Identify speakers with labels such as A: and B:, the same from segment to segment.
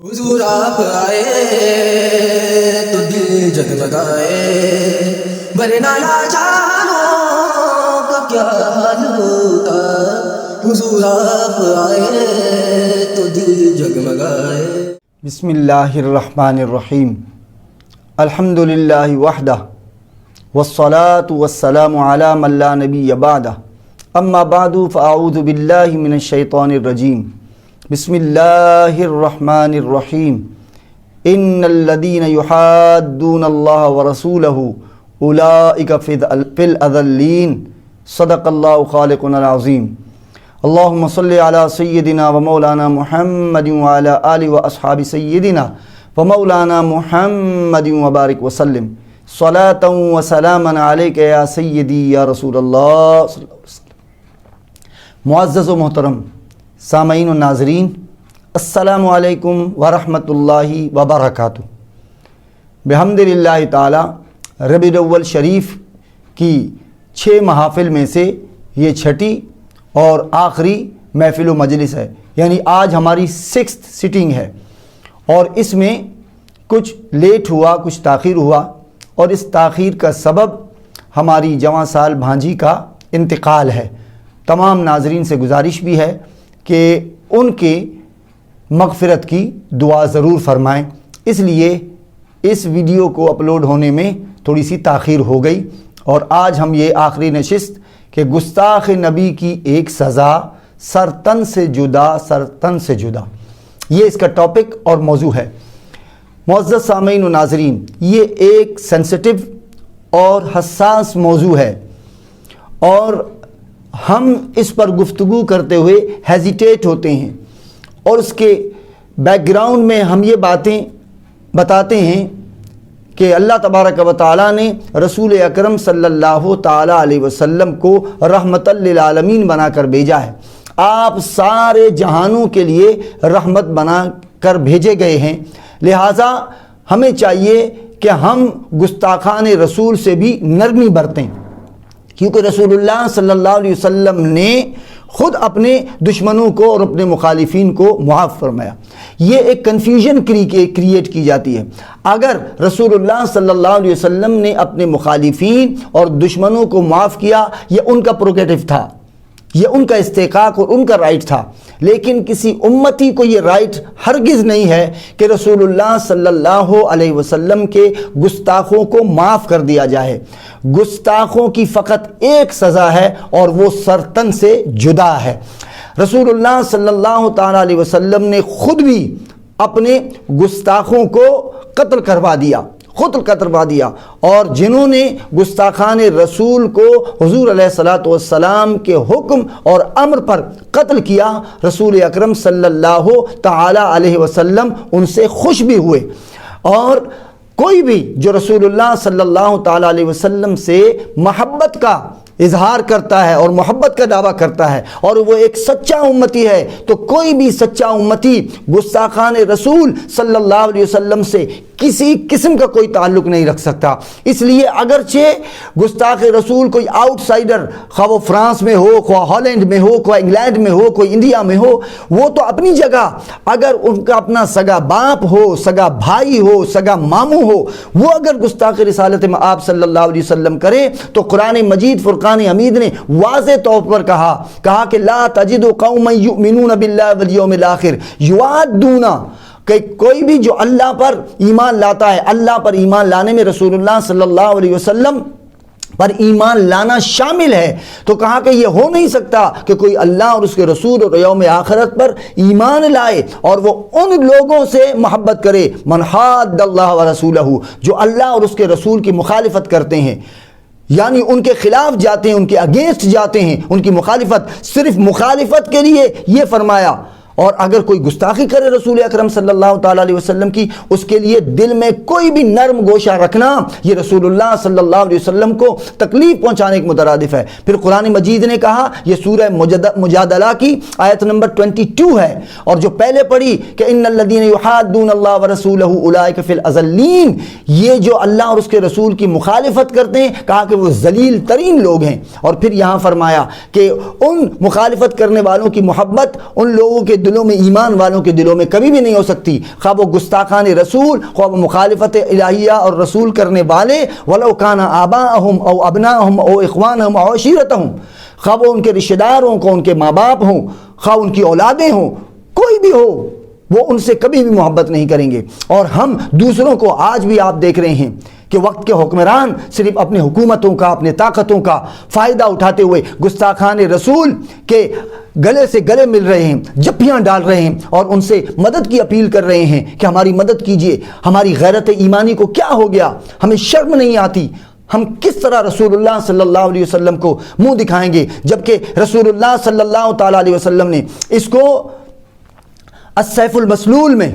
A: حضور آپ آئے تو دل جگمگائے، ورنہ لاچاروں کا کیا حال ہوتا۔ حضور آپ آئے تو دل جگمگائے۔
B: بسم اللہ الرحمن الرحیم، الحمد للہ وحدہ والصلاة والسلام علی من لا نبی بعدہ، اما بعد فاعوذ باللہ من الشیطان الرجیم، بسم اللہ الرحمن الرحیم۔ ان الذین یحادون اللہ ورسولہ اولئک فی الاذلین، صدق اللہ خالقنا العظیم۔ اللہم صلی علی سیدنا و مولانا محمد وعلی آلہ و اصحاب سیدنا و مولانا محمد وبارک وسلم، صلاۃ و سلاما علیک یا سیدی یا رسول اللہ صلی اللہ علیہ وسلم۔ معزز و محترم سامعین و ناظرین، السلام علیکم ورحمۃ اللہ وبرکاتہ۔ بحمد للہ تعالی ربیع الاول شریف کی 6 محافل میں سے یہ چھٹی اور آخری محفل و مجلس ہے، یعنی آج ہماری 6th سٹنگ ہے، اور اس میں کچھ لیٹ ہوا، کچھ تاخیر ہوا، اور اس تاخیر کا سبب ہماری جواں سال بھانجی کا انتقال ہے۔ تمام ناظرین سے گزارش بھی ہے کہ ان کے مغفرت کی دعا ضرور فرمائیں، اس لیے اس ویڈیو کو اپلوڈ ہونے میں تھوڑی سی تاخیر ہو گئی، اور آج ہم یہ آخری نشست کہ گستاخ نبی کی ایک سزا، سرتن سے جدا، سرتن سے جدا، یہ اس کا ٹاپک اور موضوع ہے۔ معزز سامعین و ناظرین، یہ ایک سینسٹیو اور حساس موضوع ہے، اور ہم اس پر گفتگو کرتے ہوئے ہیزیٹیٹ ہوتے ہیں، اور اس کے بیک گراؤنڈ میں ہم یہ باتیں بتاتے ہیں کہ اللہ تبارک و تعالیٰ نے رسول اکرم صلی اللہ تعالیٰ علیہ وسلم کو رحمت للعالمین بنا کر بھیجا ہے۔ آپ سارے جہانوں کے لیے رحمت بنا کر بھیجے گئے ہیں، لہٰذا ہمیں چاہیے کہ ہم گستاخان رسول سے بھی نرمی برتیں، کیونکہ رسول اللہ صلی اللہ علیہ وسلم نے خود اپنے دشمنوں کو اور اپنے مخالفین کو معاف فرمایا۔ یہ ایک کنفیوژن کریٹ کی جاتی ہے۔ اگر رسول اللہ صلی اللہ علیہ وسلم نے اپنے مخالفین اور دشمنوں کو معاف کیا، یہ ان کا پروگیٹو تھا، یہ ان کا استحقاق اور ان کا رائٹ تھا، لیکن کسی امتی کو یہ رائٹ ہرگز نہیں ہے کہ رسول اللہ صلی اللہ علیہ وسلم کے گستاخوں کو معاف کر دیا جائے۔ گستاخوں کی فقط ایک سزا ہے، اور وہ سرتن سے جدا ہے۔ رسول اللہ صلی اللہ تعالیٰ علیہ وسلم نے خود بھی اپنے گستاخوں کو قتل کروا دیا، اور جنہوں نے گستاخان رسول کو حضور علیہ الصلوۃ والسلام کے حکم اور امر پر قتل کیا، رسول اکرم صلی اللہ تعالی علیہ وسلم ان سے خوش بھی ہوئے۔ اور کوئی بھی جو رسول اللہ صلی اللہ تعالی علیہ وسلم سے محبت کا اظہار کرتا ہے اور محبت کا دعویٰ کرتا ہے، اور وہ ایک سچا امتی ہے، تو کوئی بھی سچا امتی گستاخان رسول صلی اللہ علیہ وسلم سے کسی قسم کا کوئی تعلق نہیں رکھ سکتا۔ اس لیے اگرچہ گستاخ رسول کوئی آؤٹ سائڈر، خواہ وہ فرانس میں ہو، خواہ ہالینڈ میں ہو، خواہ انگلینڈ میں ہو، کوئی انڈیا میں ہو، وہ تو اپنی جگہ، اگر ان کا اپنا سگا باپ ہو، سگا بھائی ہو، سگا ماموں ہو، وہ اگر گستاخ رسالت میں آپ صلی اللہ علیہ وسلم کرے، تو قرآن مجید فرقان حمید نے واضح طور پر کہا کہ لا تجد قوما یؤمنون باللہ والیوم الآخر یوادون، کہ کوئی بھی جو اللہ پر ایمان لاتا ہے، اللہ پر ایمان لانے میں رسول اللہ صلی اللہ علیہ وسلم پر ایمان لانا شامل ہے، تو کہا کہ یہ ہو نہیں سکتا کہ کوئی اللہ اور اس کے رسول اور یوم آخرت پر ایمان لائے اور وہ ان لوگوں سے محبت کرے، من حاد اللہ ورسولہ، جو اللہ اور اس کے رسول کی مخالفت کرتے ہیں، یعنی ان کے خلاف جاتے ہیں، ان کے اگینسٹ جاتے ہیں، ان کی مخالفت، صرف مخالفت کے لیے یہ فرمایا۔ اور اگر کوئی گستاخی کرے رسول اکرم صلی اللہ تعالیٰ علیہ وسلم کی، اس کے لیے دل میں کوئی بھی نرم گوشہ رکھنا، یہ رسول اللہ صلی اللہ علیہ وسلم کو تکلیف پہنچانے کے مترادف ہے۔ پھر قرآن مجید نے کہا، یہ سورہ مجادلہ کی آیت نمبر 22 ہے، اور جو پہلے پڑھی کہ ان الذین یحادون اللہ ورسولہ اولئک فی الاذلین، یہ جو اللہ اور اس کے رسول کی مخالفت کرتے ہیں، کہا کہ وہ ذلیل ترین لوگ ہیں۔ اور پھر یہاں فرمایا کہ ان مخالفت کرنے والوں کی محبت ان لوگوں کے دلوں میں ایمان والوں کے دلوں میں کبھی بھی نہیں ہو سکتی، خواہ وہ گستاخان رسول، خواہ وہ مخالفت الہیہ اور رسول کرنے والے، وَلَوْ كَانَ آبَاءَهُمْ أَوْ أَبْنَاءَهُمْ أَوْ إِخْوَانَهُمْ أَوْ عَشِيرَتَهُمْ، خواہ وہ ان کے رشتہ دار ہوں، خواہ ان کے ماں باپ ہوں، خواہ ان کی اولادیں ہوں، کوئی بھی ہو، وہ ان سے کبھی بھی محبت نہیں کریں گے۔ اور ہم دوسروں کو آج بھی آپ دیکھ رہے ہیں کہ وقت کے حکمران صرف اپنے حکومتوں کا، اپنے طاقتوں کا فائدہ اٹھاتے ہوئے گستاخان رسول کے گلے سے گلے مل رہے ہیں، جپیاں ڈال رہے ہیں اور ان سے مدد کی اپیل کر رہے ہیں کہ ہماری مدد کیجئے۔ ہماری غیرت ایمانی کو کیا ہو گیا؟ ہمیں شرم نہیں آتی؟ ہم کس طرح رسول اللہ صلی اللہ علیہ وسلم کو منہ دکھائیں گے، جبکہ رسول اللہ صلی اللہ تعالیٰ علیہ وسلم نے اس کو السیف المسلول میں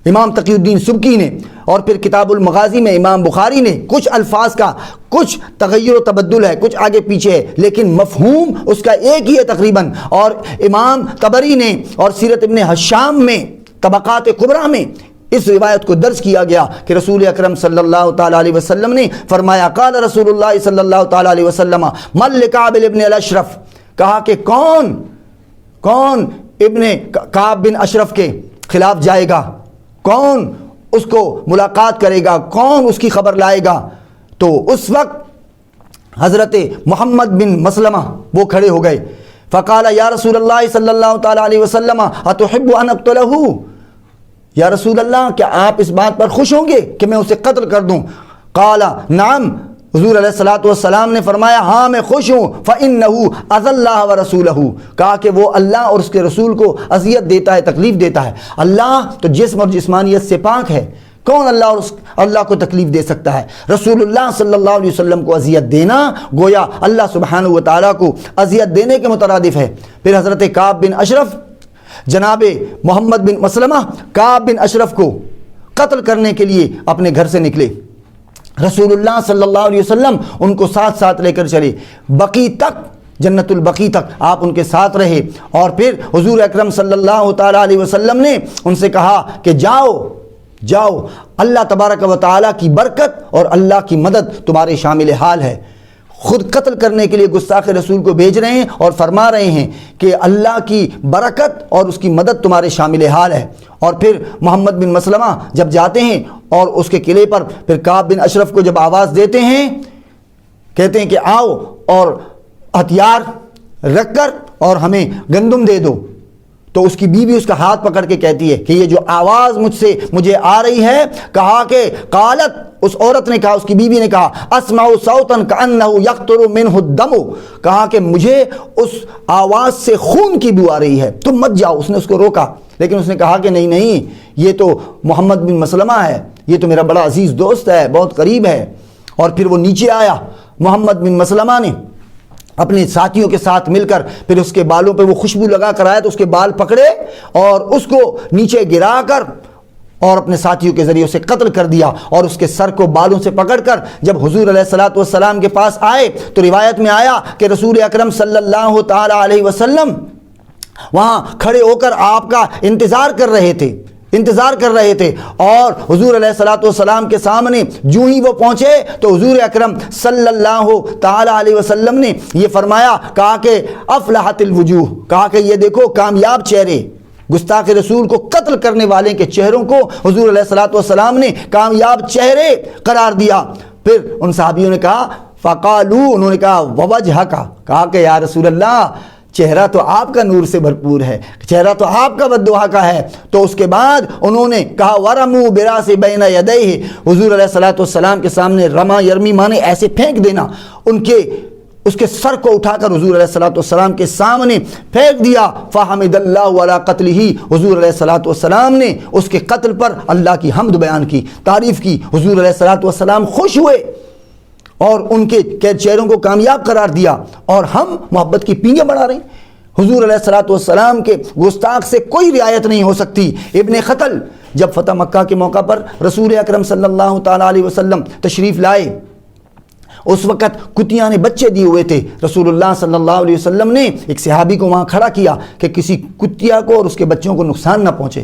B: امام تقی الدین سبکی نے اور پھر کتاب المغازی میں امام بخاری نے کچھ الفاظ کا کچھ تغیر و تبدل ہے، کچھ آگے پیچھے ہے، لیکن مفہوم اس کا ایک ہی ہے تقریباً۔ اور امام طبری نے اور سیرت ابن حشام میں طبقات کبریٰ میں اس روایت کو درج کیا گیا کہ رسول اکرم صلی اللہ تعالیٰ علیہ وسلم نے فرمایا، قال رسول اللہ صلی اللہ تعالیٰ علیہ وسلم من لکعب ابن الاشرف، کہا کہ کون ابن کعب بن اشرف کے خلاف جائے گا، کون اس کو ملاقات کرے گا، کون اس کی خبر لائے گا؟ تو اس وقت حضرت محمد بن مسلمہ وہ کھڑے ہو گئے، فقال یا رسول اللہ صلی اللہ تعالیٰ علیہ وسلم اتحب ان اقتلہ، یا رسول اللہ کیا آپ اس بات پر خوش ہوں گے کہ میں اسے قتل کر دوں؟ قال نعم، حضور علیہ الصلوۃ والسلام نے فرمایا ہاں میں خوش ہوں، فإنہ اذى اللہ ورسولہ، کہا کہ وہ اللہ اور اس کے رسول کو اذیت دیتا ہے، تکلیف دیتا ہے۔ اللہ تو جسم اور جسمانیت سے پاک ہے، کون اللہ کو تکلیف دے سکتا ہے؟ رسول اللہ صلی اللہ علیہ وسلم کو اذیت دینا گویا اللہ سبحانہ وتعالیٰ کو اذیت دینے کے مترادف ہے۔ پھر حضرت کعب بن اشرف، جناب محمد بن مسلمہ کعب بن اشرف کو قتل کرنے کے لیے اپنے گھر سے نکلے، رسول اللہ صلی اللہ علیہ وسلم ان کو ساتھ لے کر چلے، بقی تک، جنت البقی تک آپ ان کے ساتھ رہے، اور پھر حضور اکرم صلی اللہ تعالیٰ علیہ وسلم نے ان سے کہا کہ جاؤ، اللہ تبارک و تعالیٰ کی برکت اور اللہ کی مدد تمہارے شامل حال ہے۔ خود قتل کرنے کے لیے گستاخ رسول کو بھیج رہے ہیں اور فرما رہے ہیں کہ اللہ کی برکت اور اس کی مدد تمہارے شامل حال ہے۔ اور پھر محمد بن مسلمہ جب جاتے ہیں اور اس کے قلعے پر پھر کعب بن اشرف کو جب آواز دیتے ہیں، کہتے ہیں کہ آؤ اور ہتھیار رکھ کر اور ہمیں گندم دے دو، تو اس کی بیوی اس کا ہاتھ پکڑ کے کہتی ہے کہ یہ جو آواز مجھے آ رہی ہے، کہا کہ قالت، اس عورت نے کہا، اس کی بیوی نے کہا، اسمع صوتا کأنہ یقطر منہ الدم، کہا کہ مجھے اس آواز سے خون کی بو آ رہی ہے، تم مت جاؤ۔ اس نے اس کو روکا، لیکن اس نے کہا کہ نہیں، یہ تو محمد بن مسلمہ ہے، یہ تو میرا بڑا عزیز دوست ہے، بہت قریب ہے۔ اور پھر وہ نیچے آیا، محمد بن مسلمہ نے اپنے ساتھیوں کے ساتھ مل کر پھر اس کے بالوں پہ وہ خوشبو لگا کر آیا، تو اس کے بال پکڑے اور اس کو نیچے گرا کر اور اپنے ساتھیوں کے ذریعے اسے قتل کر دیا، اور اس کے سر کو بالوں سے پکڑ کر جب حضور علیہ الصلوۃ والسلام کے پاس آئے تو روایت میں آیا کہ رسول اکرم صلی اللہ تعالیٰ علیہ وسلم وہاں کھڑے ہو کر آپ کا انتظار کر رہے تھے، اور حضور علیہ الصلوۃ والسلام کے سامنے جو ہی وہ پہنچے تو حضور اکرم صلی اللہ تعالی علیہ وسلم نے یہ فرمایا، کہا کہ افلحت الوجوہ، کہا کہ یہ دیکھو کامیاب چہرے، گستاخ رسول کو قتل کرنے والے کے چہروں کو حضور علیہ الصلوۃ والسلام نے کامیاب چہرے قرار دیا۔ پھر ان صحابیوں نے کہا فقالو، انہوں نے کہا ووجہک، کہا کہ یا رسول اللہ چہرہ تو آپ کا نور سے بھرپور ہے، چہرہ تو آپ کا بددعا کا ہے۔ تو اس کے بعد انہوں نے کہا ورموا براس بین یدیہ، حضور علیہ الصلوۃ والسلام کے سامنے رما یرمی مانے ایسے پھینک دینا، اس کے سر کو اٹھا کر حضور علیہ الصلوۃ والسلام کے سامنے پھینک دیا۔ فحمد اللہ علی قتلہ، حضور علیہ الصلوۃ والسلام نے اس کے قتل پر اللہ کی حمد بیان کی، تعریف کی، حضور علیہ الصلوۃ والسلام خوش ہوئے اور ان کے چہروں کو کامیاب قرار دیا، اور ہم محبت کی پینگیں بڑھا رہے ہیں۔ حضور علیہ الصلوۃ والسلام کے گستاخ سے کوئی رعایت نہیں ہو سکتی۔ ابن خطل جب فتح مکہ کے موقع پر رسول اکرم صلی اللہ تعالیٰ علیہ وسلم تشریف لائے، اس وقت کتیاں نے بچے دیے ہوئے تھے، رسول اللہ صلی اللہ علیہ وسلم نے ایک صحابی کو وہاں کھڑا کیا کہ کسی کتیا کو اور اس کے بچوں کو نقصان نہ پہنچے،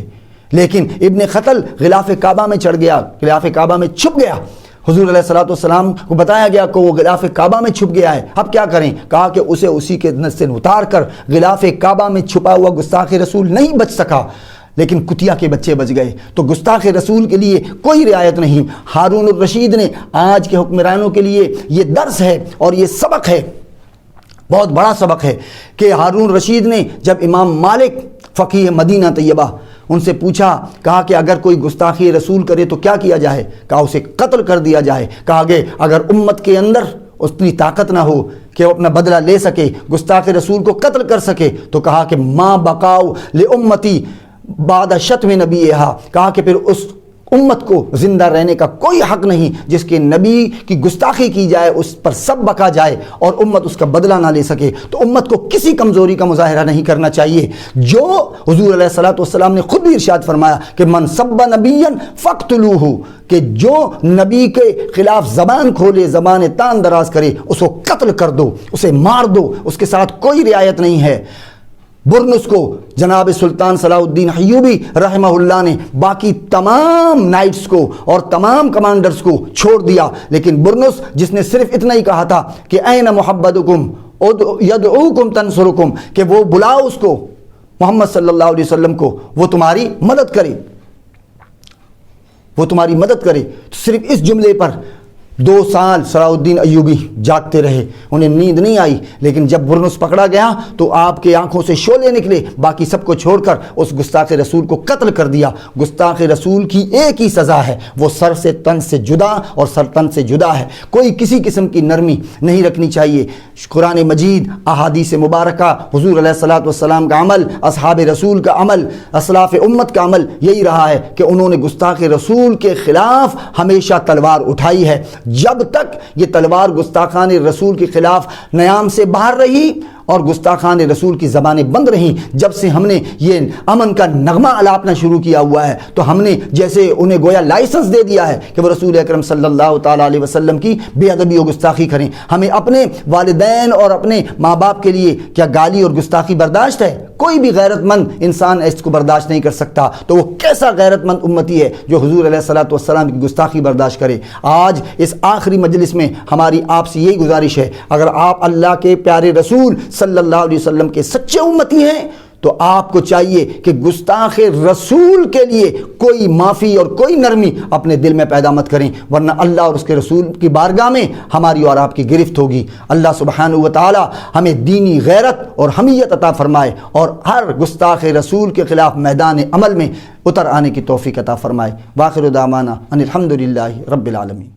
B: لیکن ابن خطل غلاف کعبہ میں چڑھ گیا، غلاف کعبہ میں چھپ گیا۔ حضور علیہ الصلوۃ والسلام کو بتایا گیا کہ وہ غلاف کعبہ میں چھپ گیا ہے، اب کیا کریں؟ کہا کہ اسے اسی کے سے اتار کر غلاف کعبہ میں چھپا ہوا گستاخ رسول نہیں بچ سکا، لیکن کتیا کے بچے بچ گئے۔ تو گستاخ رسول کے لیے کوئی رعایت نہیں۔ ہارون الرشید نے آج کے حکمرانوں کے لیے یہ درس ہے اور یہ سبق ہے، بہت بڑا سبق ہے کہ ہارون رشید نے جب امام مالک فقیہ مدینہ طیبہ ان سے پوچھا، کہا کہ اگر کوئی گستاخی رسول کرے تو کیا کیا جائے؟ کہا اسے قتل کر دیا جائے۔ کہا کہ اگر امت کے اندر اتنی طاقت نہ ہو کہ وہ اپنا بدلہ لے سکے، گستاخ رسول کو قتل کر سکے، تو کہا کہ ما بقاؤ لامتی بعد شتم نبیہا، کہا کہ پھر اس امت کو زندہ رہنے کا کوئی حق نہیں جس کے نبی کی گستاخی کی جائے، اس پر سب بکا جائے اور امت اس کا بدلہ نہ لے سکے۔ تو امت کو کسی کمزوری کا مظاہرہ نہیں کرنا چاہیے۔ جو حضور علیہ الصلوۃ والسلام نے خود بھی ارشاد فرمایا کہ من سب نبیا فاقتلوہ، کہ جو نبی کے خلاف زبان کھولے، زبان تان دراز کرے، اس کو قتل کر دو، اسے مار دو، اس کے ساتھ کوئی رعایت نہیں ہے۔ برنس کو جناب سلطان صلاح الدین ایوبی رحمہ اللہ نے باقی تمام نائٹس کو اور تمام کمانڈرز کو چھوڑ دیا، لیکن برنس جس نے صرف اتنا ہی کہا تھا کہ این محبتکم یدعوکم تنصرکم، کہ وہ بلاؤ اس کو، محمد صلی اللہ علیہ وسلم کو، وہ تمہاری مدد کرے، وہ تمہاری مدد کرے۔ تو صرف اس جملے پر 2 سال صلاح الدین ایوبی جاگتے رہے، انہیں نیند نہیں آئی، لیکن جب برنس پکڑا گیا تو آپ کے آنکھوں سے شعلے نکلے، باقی سب کو چھوڑ کر اس گستاخ رسول کو قتل کر دیا۔ گستاخ رسول کی ایک ہی سزا ہے، وہ سر سے تن سے جدا اور سر تن سے جدا ہے، کوئی کسی قسم کی نرمی نہیں رکھنی چاہیے۔ قرآن مجید، احادیث مبارکہ، حضور علیہ الصلوۃ والسلام کا عمل، اصحاب رسول کا عمل، اسلاف امت کا عمل یہی رہا ہے کہ انہوں نے گستاخ رسول کے خلاف ہمیشہ تلوار اٹھائی ہے۔ جب تک یہ تلوار گستاخان رسول کے خلاف نیام سے باہر رہی اور گستاخان رسول کی زبانیں بند رہیں، جب سے ہم نے یہ امن کا نغمہ الاپنا شروع کیا ہوا ہے تو ہم نے جیسے انہیں گویا لائسنس دے دیا ہے کہ وہ رسول اکرم صلی اللہ تعالیٰ علیہ وسلم کی بے ادبی و گستاخی کریں۔ ہمیں اپنے والدین اور اپنے ماں باپ کے لیے کیا گالی اور گستاخی برداشت ہے؟ کوئی بھی غیرت مند انسان اس کو برداشت نہیں کر سکتا، تو وہ کیسا غیرت مند امتی ہے جو حضور علیہ الصلوۃ والسلام کی گستاخی برداشت کرے؟ آج اس آخری مجلس میں ہماری آپ سے یہی گزارش ہے، اگر آپ اللہ کے پیارے رسول صلی اللہ علیہ وسلم کے سچے امتی ہیں تو آپ کو چاہیے کہ گستاخ رسول کے لیے کوئی معافی اور کوئی نرمی اپنے دل میں پیدا مت کریں، ورنہ اللہ اور اس کے رسول کی بارگاہ میں ہماری اور آپ کی گرفت ہوگی۔ اللہ سبحانہ و تعالی ہمیں دینی غیرت اور حمیت عطا فرمائے اور ہر گستاخ رسول کے خلاف میدان عمل میں اتر آنے کی توفیق عطا فرمائے۔ وآخر دعوانا ان الحمد للہ رب العالمین۔